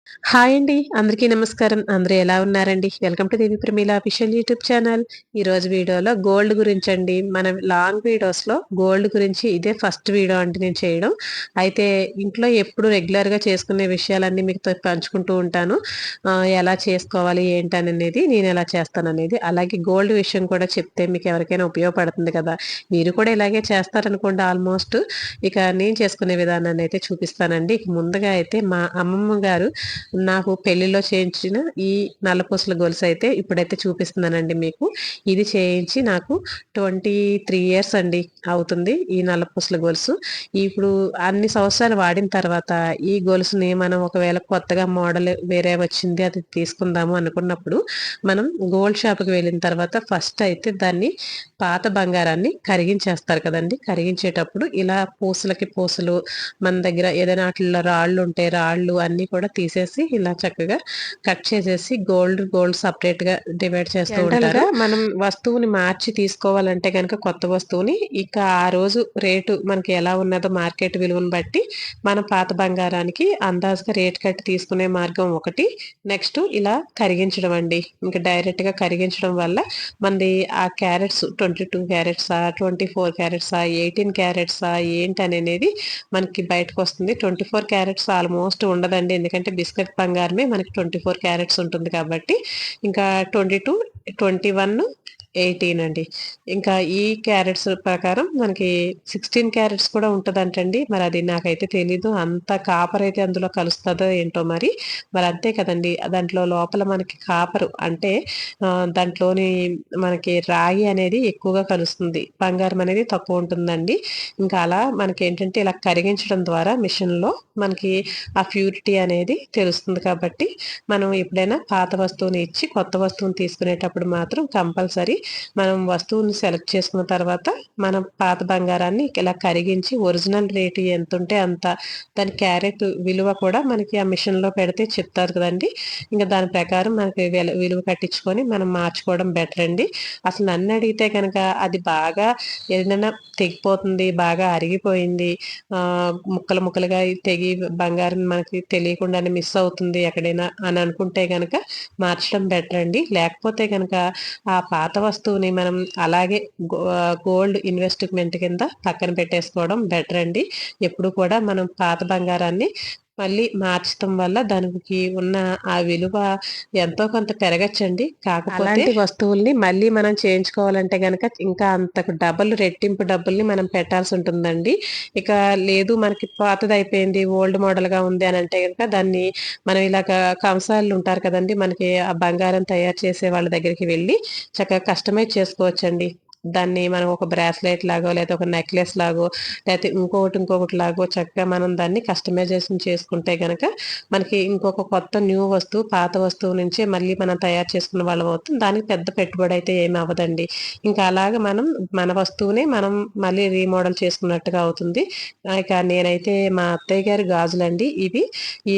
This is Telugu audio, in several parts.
హాయ్ అండి. అందరికీ నమస్కారం. అందరూ ఎలా ఉన్నారండి? Welcome to Devi Pramila official YouTube channel. ఈరోజు వీడియోలో గోల్డ్ గురించండి. మనం లాంగ్ వీడియోస్‌లో గోల్డ్ గురించి ఇదే ఫస్ట్ వీడియో అండి నేను చేయడం. అయితే ఇంట్లో ఎప్పుడు రెగ్యులర్‌గా చేసుకునే విషయాలన్నీ మీతో పంచుకుంటూ ఉంటాను. ఎలా చేసుకోవాలి ఏంటననేది, నేనెలా చేస్తాననేది. అలాగే గోల్డ్ విషయం కూడా చెప్తే మీకు ఎవరికైనా ఉపయోగపడుతుంది కదా! మీరు కూడా ఇలాగే చేస్తారనుకోండి ఆల్మోస్ట్. ఇక నేను చేసుకునే విధానాన్నయితే చూపిస్తానండి. ఇక ముందుగా అయితే మా అమ్మమ్మ గారు నాకు పెళ్లిలో చేయించిన ఈ నల్లపూసల గొలుసైతే ఇప్పుడైతే చూపిస్తున్నానండి మీకు. ఇది చేయించి నాకు 23 ఇయర్స్ అండి అవుతుంది ఈ నల్లపూసల గొలుసు. ఇప్పుడు అన్ని సంవత్సరాలు వాడిన తర్వాత ఈ గొలుసుని మనం ఒకవేళ కొత్తగా మోడల్ వేరే వచ్చింది అది తీసుకుందాము అనుకున్నప్పుడు మనం గోల్డ్ షాప్‌కి వెళ్ళిన తర్వాత ఫస్ట్ అయితే దాన్ని పాత బంగారాన్ని కరిగించేస్తారు కదండీ! కరిగించేటప్పుడు ఇలా పూసలకి పూసలు మన దగ్గర ఏదైనా ఆటిల్లో రాళ్ళుంటే రాళ్ళు అన్నీ కూడా తీసేసి ఇలా చక్కగా కట్ చేసేసి గోల్డ్ సెపరేట్‌గా డివైడ్ చేస్తూ ఉంటారు. జనరల్‌గా మనం వస్తువుని మార్చి తీసుకోవాలంటే గనక కొత్త వస్తువుని ఇక ఆ రోజు రేటు మనకి ఎలా ఉన్నదో మార్కెట్ విలువను బట్టి మనం పాత బంగారానికి అందాజుగా రేట్ కట్టి తీసుకునే మార్గం ఒకటి. నెక్స్ట్ ఇలా కరిగించడం అండి. ఇంక డైరెక్ట్‌గా కరిగించడం వల్ల మనది ఆ క్యారెట్స్ 22 క్యారెట్సా, 24 క్యారెట్సా, 18 క్యారెట్సా ఏంటననేది మనకి బయటకొస్తుంది. 24 క్యారెట్స్ ఆల్మోస్ట్ ఉండదండి. ఎందుకంటే బిస్కెట్ బంగారమే మనకి 24 క్యారెట్స్ ఉంటుంది కాబట్టి, ఇంకా 22, 21, 18 అండి. ఇంకా ఈ క్యారెట్స్ ప్రకారం మనకి 16 క్యారెట్స్ కూడా ఉంటదంటండి. మరది నాకైతే తెలీదు. అంత కాపర్ అయితే అందులో కలుస్తదో ఏంటో మరి. మరంతే కదండీ! దాంట్లో లోపల మనకి కాపరు అంటే దాంట్లోని మనకి రాగి అనేది ఎక్కువగా కలుస్తుంది. బంగారం అనేది తక్కువ ఉంటుందండి. ఇంకా అలా మనకేంటంటే ఇలా కరిగించడం ద్వారా మిషన్‌లో మనకి ఆ ప్యూరిటీ అనేది తెలుస్తుంది కాబట్టి, మనం ఎప్పుడైనా పాత వస్తువుని ఇచ్చి కొత్త వస్తువుని తీసుకునేటప్పుడు మాత్రం కంపల్సరీ మనం వస్తువుని సెలెక్ట్ చేసుకున్న తర్వాత మనం పాత బంగారాన్ని ఇలా కరిగించి ఒరిజినల్ రేటు ఎంతుంటే అంత దాని క్యారెట్ విలువ కూడా మనకి ఆ మిషన్‌లో పెడితే చెప్తారు కదండీ! ఇంక దాని ప్రకారం మనకి విలువ కట్టించుకొని మనం మార్చుకోవడం బెటర్ అండి. అసలు నన్నడిగితే గనక అది బాగా ఏదైనా తెగిపోతుంది, బాగా అరిగిపోయింది, ముక్కలు ముక్కలుగా తెగి బంగారం మనకి తెలియకుండానే మిస్ అవుతుంది ఎక్కడైనా అని అనుకుంటే గనక మార్చడం బెటర్ అండి. లేకపోతే గనక ఆ పాత వస్తువుని మనం అలాగే గోల్డ్ ఇన్వెస్ట్‌మెంట్ కింద పక్కన పెట్టేసుకోవడం బెటర్ అండి. ఎప్పుడు కూడా మనం పాత బంగారాన్ని మళ్ళీ మార్చటం వల్ల దానికి ఉన్న ఆ విలువ ఎంతో కొంత పెరగచ్చండి. కాకపోతే అలాంటి వస్తువుల్ని మళ్ళీ మనం చేయించుకోవాలంటే గనక ఇంకా అంతకు రెట్టింపు డబ్బుల్ని మనం పెట్టాల్సుంటుందండి. ఇక లేదు మనకి పాతదయిపోయింది, ఓల్డ్ మోడల్‌గా ఉంది అనంటే గనక దాన్ని మనం ఇలాగా కంసాలుంటారు కదండీ! మనకి ఆ బంగారం తయారు చేసే వాళ్ళ దగ్గరికి వెళ్లి చక్కగా కస్టమైజ్ చేసుకోవచ్చండి. దాన్ని మనం ఒక బ్రాస్లెట్ లాగో, లేతే ఒక నెక్లెస్ లాగో, లేతే ఇంకొకటి లాగో చక్కగా మనం దాన్ని కస్టమైజేషన్ చేసుకుంటే గనక మనకి ఇంకొక కొత్త న్యూ వస్తువు, పాత వస్తువు నుంచే మళ్ళీ మనం తయారు చేసుకున్న వాళ్ళం అవుతాం. దానికి పెద్ద పెట్టుబడయితే ఏమి అవ్వదండి. ఇంకా అలాగ మనం మన వస్తువునే మనం మళ్ళీ రీమోడల్ చేసుకున్నట్టుగా అవుతుంది. ఇక నేనైతే మా అత్తయ్య గారి గాజులండి ఇవి.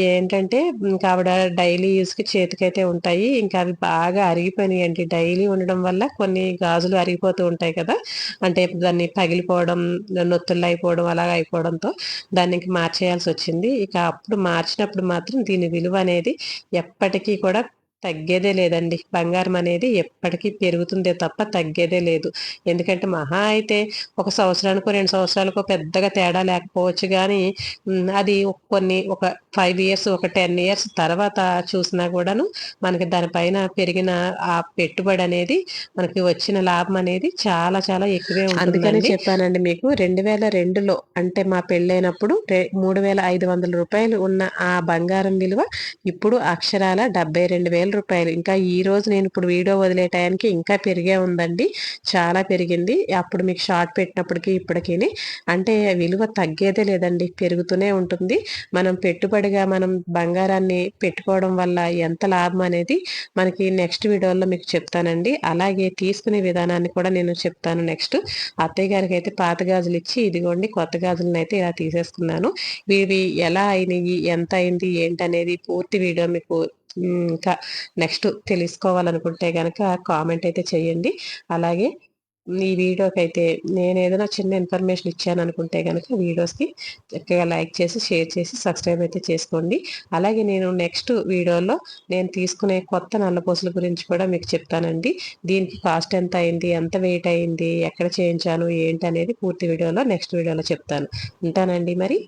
ఏంటంటే ఇంకా ఆవిడ డైలీ యూజ్‌కి చేతికైతే ఉంటాయి. ఇంకా అవి బాగా అరిగిపోయినాయండి. డైలీ ఉండడం వల్ల కొన్ని గాజులు అరిగిపోతూ ఉంటాయి కదా! అంటే దాన్ని పగిలిపోవడం, నొత్తుల్లో అయిపోవడం అలాగ అయిపోవడంతో దాన్ని ఇంక మార్చేయాల్సొచ్చింది. ఇక అప్పుడు మార్చినప్పుడు మాత్రం దీని విలువ అనేది ఎప్పటికీ కూడా తగ్గేదే లేదండి. బంగారం అనేది ఎప్పటికీ పెరుగుతుందే తప్ప తగ్గేదే లేదు. ఎందుకంటే మహా అయితే ఒక సంవత్సరానికో, 2 సంవత్సరాలకో పెద్దగా తేడా లేకపోవచ్చు గానీ అది ఒక 5 ఇయర్స్, ఒక 10 ఇయర్స్ తర్వాత చూసినా గూడాను మనకి దాని పైన పెరిగిన ఆ పెట్టుబడనేది, మనకి వచ్చిన లాభం అనేది చాలా చాలా ఎక్కువే ఉంటుందండి. అందుకనే చెప్పానండి మీకు 2002లో అంటే మా పెళ్ళైనప్పుడు రూ. 3,500 ఉన్న ఆ బంగారం విలువ ఇప్పుడు అక్షరాల రూ. 72,000. ఇంకా ఈరోజు నేనిప్పుడు వీడియో వదిలే టయానికి ఇంకా పెరిగే ఉందండి. చాలా పెరిగింది. అప్పుడు మీకు షార్ట్ పెట్టినప్పటికి ఇప్పటికిని. అంటే విలువ తగ్గేదే లేదండి. పెరుగుతూనే ఉంటుంది. మనం పెట్టుబడిగా మనం బంగారాన్ని పెట్టుకోవడం వల్ల ఎంత లాభం అనేది మనకి నెక్స్ట్ వీడియోలో మీకు చెప్తానండి. అలాగే తీసుకునే విధానాన్ని కూడా నేను చెప్తాను నెక్స్ట్. అత్తయ్య గారికైతే పాత గాజులిచ్చి ఇదిగోండి కొత్త గాజులనైతే ఇలా తీసేసుకున్నాను. ఇవి ఎలా అయినియి, ఎంత అయింది, ఏంటనేది పూర్తి వీడియో మీకు ఇంకా నెక్స్ట్ తెలుసుకోవాలనుకుంటే గనక కామెంట్ అయితే చేయండి. అలాగే ఈ వీడియోకి అయితే నేను ఏదైనా చిన్న ఇన్ఫర్మేషన్ ఇచ్చాను అనుకుంటే కనుక వీడియోస్కి చక్కగా లైక్ చేసి షేర్ చేసి సబ్స్క్రైబ్ అయితే చేసుకోండి. అలాగే నేను నెక్స్ట్ వీడియోలో నేను తీసుకునే కొత్త నల్లపూసల గురించి కూడా మీకు చెప్తానండి. దీనికి కాస్ట్ ఎంత అయింది, ఎంత వెయిట్ అయింది, ఎక్కడ చేయించాను ఏంటి అనేది పూర్తి వీడియోలో నెక్స్ట్ వీడియోలో చెప్తాను. ఉంటానండి మరి.